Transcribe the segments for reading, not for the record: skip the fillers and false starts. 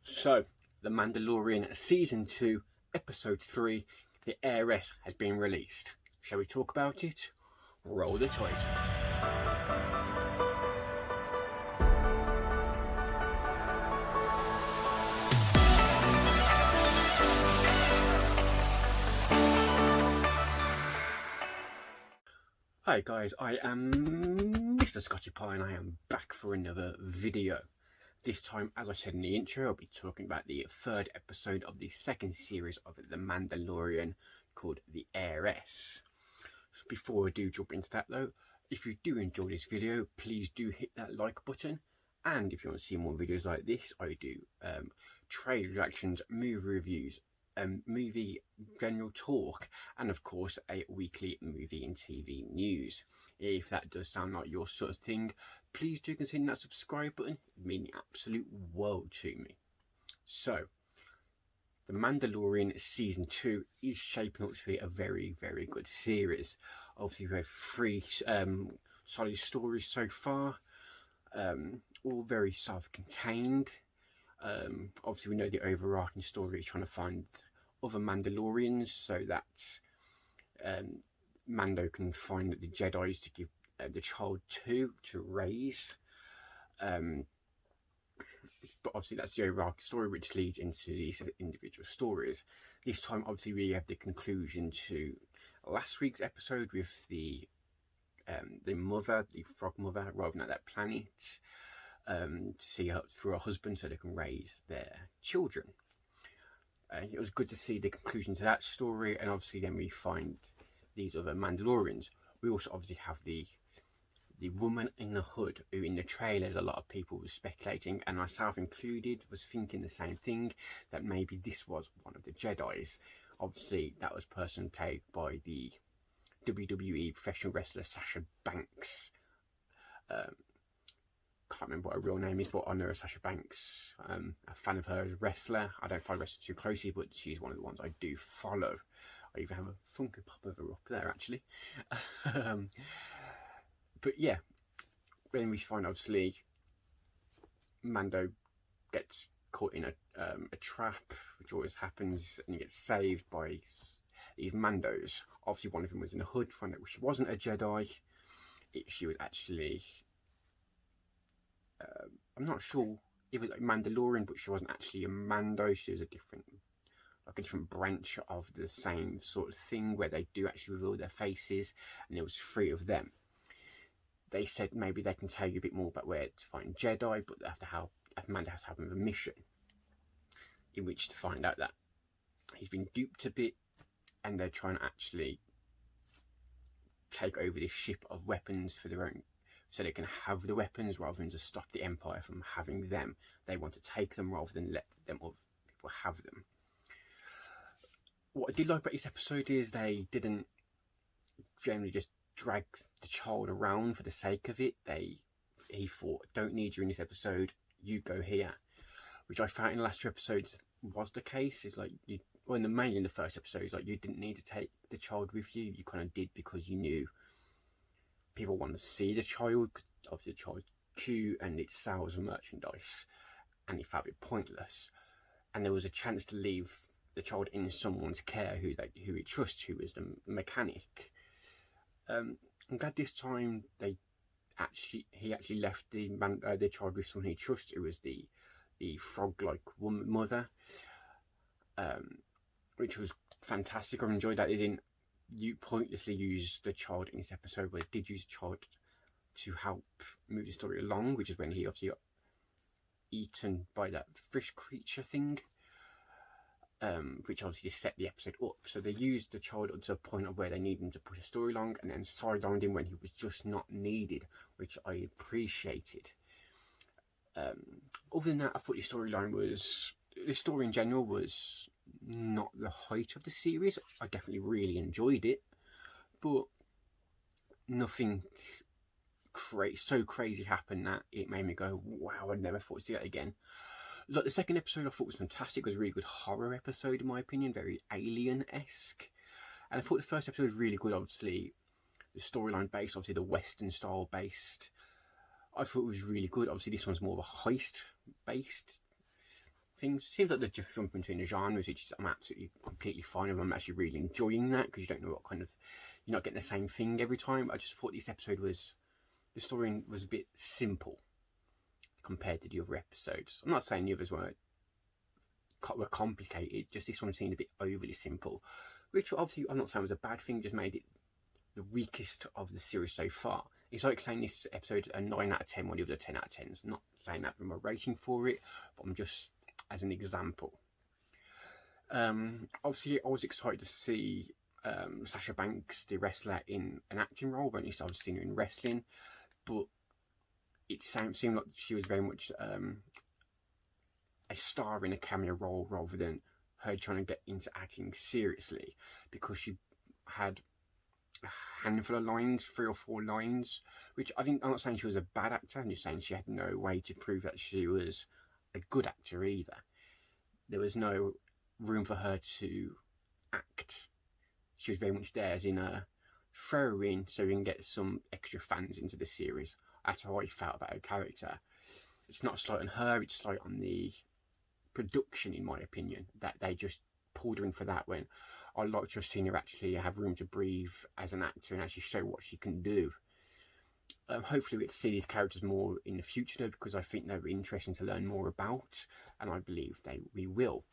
So, The Mandalorian Season 2, Episode 3, The Heiress has been released. Shall we talk about it? Roll the title. Hi guys, I am Mr. Scotchy Pie and I am back for another video. This time, as I said in the intro, I'll be talking about the third episode of the second series of The Mandalorian called The Heiress. So before I do jump into that though, if you do enjoy this video, please do hit that like button. And if you want to see more videos like this, I do trailer reactions, movie reviews, movie general talk, and of course a weekly movie and TV news. If that does sound like your sort of thing, please do consider that subscribe button. It would mean the absolute world to me. So, The Mandalorian Season 2 is shaping up to be a very, very good series. Obviously, we've had three solid stories so far, all very self-contained. Obviously, we know the overarching story is trying to find other Mandalorians so that Mando can find the Jedis to give the child to raise. But obviously that's the overarching story which leads into these individual stories. This time obviously we have the conclusion to last week's episode with the mother, the frog mother, arriving at that planet to see her through her husband so they can raise their children. It was good to see the conclusion to that story, and obviously then we find these other Mandalorians. We also obviously have the woman in the hood, who in the trailers a lot of people were speculating, and myself included, was thinking the same thing, that maybe this was one of the Jedis. Obviously that was person played by the WWE professional wrestler Sasha Banks. Can't remember what her real name is, but I know Sasha Banks. A fan of her as a wrestler. I don't follow wrestling too closely, but she's one of the ones I do follow. I even have a Funko Pop of her up there actually. But yeah, then we find obviously Mando gets caught in a trap, which always happens, and he gets saved by these Mandos. Obviously one of them was in the hood, find out she wasn't a Jedi. She was actually, I'm not sure if it was like Mandalorian, but she wasn't actually a Mando. She was a different branch of the same sort of thing, where they do actually reveal their faces, and there was three of them. They said maybe they can tell you a bit more about where to find Jedi, but Mando has to have a mission in which to find out that he's been duped a bit, and they're trying to actually take over this ship of weapons for their own, so they can have the weapons rather than just stop the Empire from having them. They want to take them rather than let them other people have them. What I did like about this episode is they didn't generally just drag the child around for the sake of it. He thought, don't need you in this episode, you go here, which I found in the last two episodes was the case. It's like, mainly in the first episode, it's like you didn't need to take the child with you. You kind of did because you knew people want to see the child. Obviously the child's cute and it sells merchandise, and it felt a bit pointless. And there was a chance to leave the child in someone's care who he trusts, who was the mechanic. I'm glad this time he actually left the child with someone he trusts, who was the frog-like mother, which was fantastic. I enjoyed that they didn't pointlessly use the child in this episode, but they did use the child to help move the story along, which is when he obviously got eaten by that fish creature thing. Which obviously set the episode up. So they used the child up to a point of where they needed him to push a story along, and then sidelined him when he was just not needed, which I appreciated. Other than that, I thought the story in general was not the height of the series. I definitely really enjoyed it, but nothing so crazy happened that it made me go, wow, I never thought to see that again. Like the second episode I thought was fantastic. It was a really good horror episode in my opinion, very Alien-esque. And I thought the first episode was really good, obviously the storyline based, obviously the Western style based. I thought it was really good. Obviously this one's more of a heist based. things. Seems like they're just jumping between the genres, which is, I'm absolutely completely fine with. I'm actually really enjoying that, because you don't know what kind of, you're not getting the same thing every time. I just thought this episode was, the story was a bit simple compared to the other episodes. I'm not saying the others were complicated, just this one seemed a bit overly simple, which obviously I'm not saying was a bad thing, just made it the weakest of the series so far. It's like saying this episode a 9 out of 10, while the other 10 out of 10s. I'm not saying that from a rating for it, but I'm just as an example. Obviously, I was excited to see Sasha Banks, the wrestler, in an acting role. I've only started seeing her in wrestling, but it seemed like she was very much a star in a cameo role rather than her trying to get into acting seriously, because she had a handful of lines, 3 or 4 lines, which I'm not saying she was a bad actor, I'm just saying she had no way to prove that she was a good actor either. There was no room for her to act. She was very much there as in a throw in so we can get some extra fans into the series. That's how I felt about her character. It's not a slight on her, it's a slight on the production, in my opinion, that they just pulled her in for that, when I'd like to have seen her actually have room to breathe as an actor and actually show what she can do. Hopefully we get to see these characters more in the future, though, because I think they're interesting to learn more about, and I believe we will.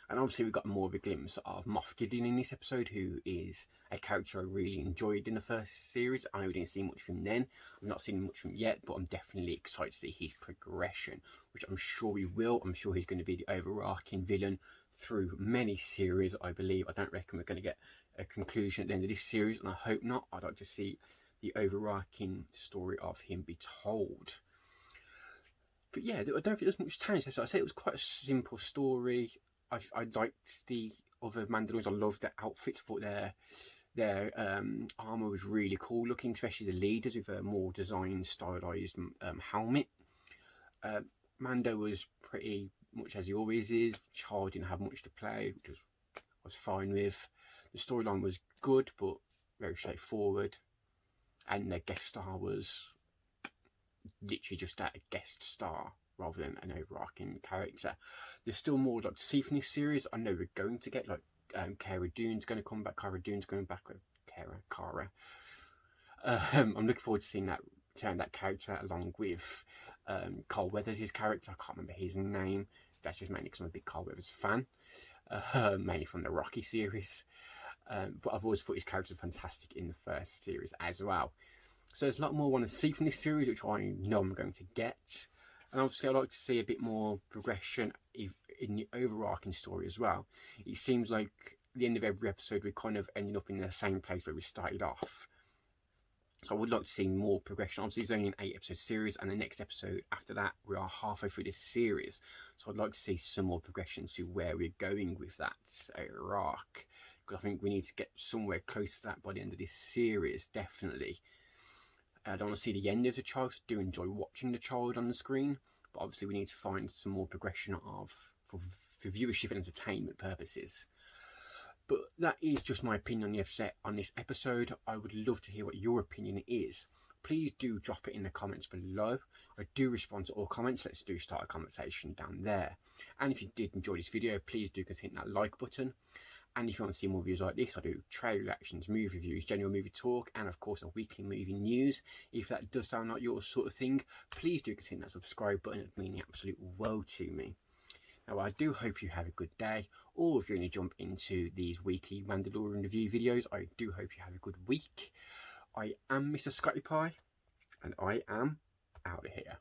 And obviously we got more of a glimpse of Moff Gideon in this episode, who is a character I really enjoyed in the first series. I know we didn't see much from then, I've not seen much from yet, but I'm definitely excited to see his progression, which I'm sure we will. I'm sure he's going to be the overarching villain through many series, I believe. I don't reckon we're going to get a conclusion at the end of this series, and I hope not. I'd like to see the overarching story of him be told. But yeah, I don't think there's much to say. So I say it was quite a simple story. I liked the other Mandalorians. I loved their outfits. I thought their armor was really cool looking, especially the leaders with a more designed, stylized helmet. Mando was pretty much as he always is. Child didn't have much to play, which I was fine with. The storyline was good, but very straightforward. And their guest star was literally just that, a guest star, rather than an overarching character. There's still more like to see from this series. I know we're going to get like Cara Dune's going to come back. Cara Dune's going back with Cara. I'm looking forward to seeing that, turn that character, along with Carl Weathers, his character. I can't remember his name. That's just mainly because I'm a big Carl Weathers fan, mainly from the Rocky series. But I've always thought his character was fantastic in the first series as well. So there's a lot more I want to see from this series, which I know I'm going to get. And obviously I'd like to see a bit more progression in the overarching story as well. It seems like at the end of every episode we're kind of ending up in the same place where we started off. So I would like to see more progression. Obviously it's only an 8-episode series, and the next episode after that we are halfway through this series. So I'd like to see some more progression to where we're going with that arc. Because I think we need to get somewhere close to that by the end of this series, definitely. I don't want to see the end of the child. I do enjoy watching the child on the screen, but obviously we need to find some more progression for viewership and entertainment purposes. But that is just my opinion on this episode. I would love to hear what your opinion is. Please do drop it in the comments below. I do respond to all comments. Let's do start a conversation down there. And if you did enjoy this video, please do hit that like button. And if you want to see more videos like this, I do trailer reactions, movie reviews, general movie talk, and of course a weekly movie news. If that does sound like your sort of thing, please do hit that subscribe button. It would mean the absolute world to me. Now I do hope you have a good day, or if you're going to jump into these weekly Mandalorian review videos, I do hope you have a good week. I am Mr. Scotty Pie, and I am out of here.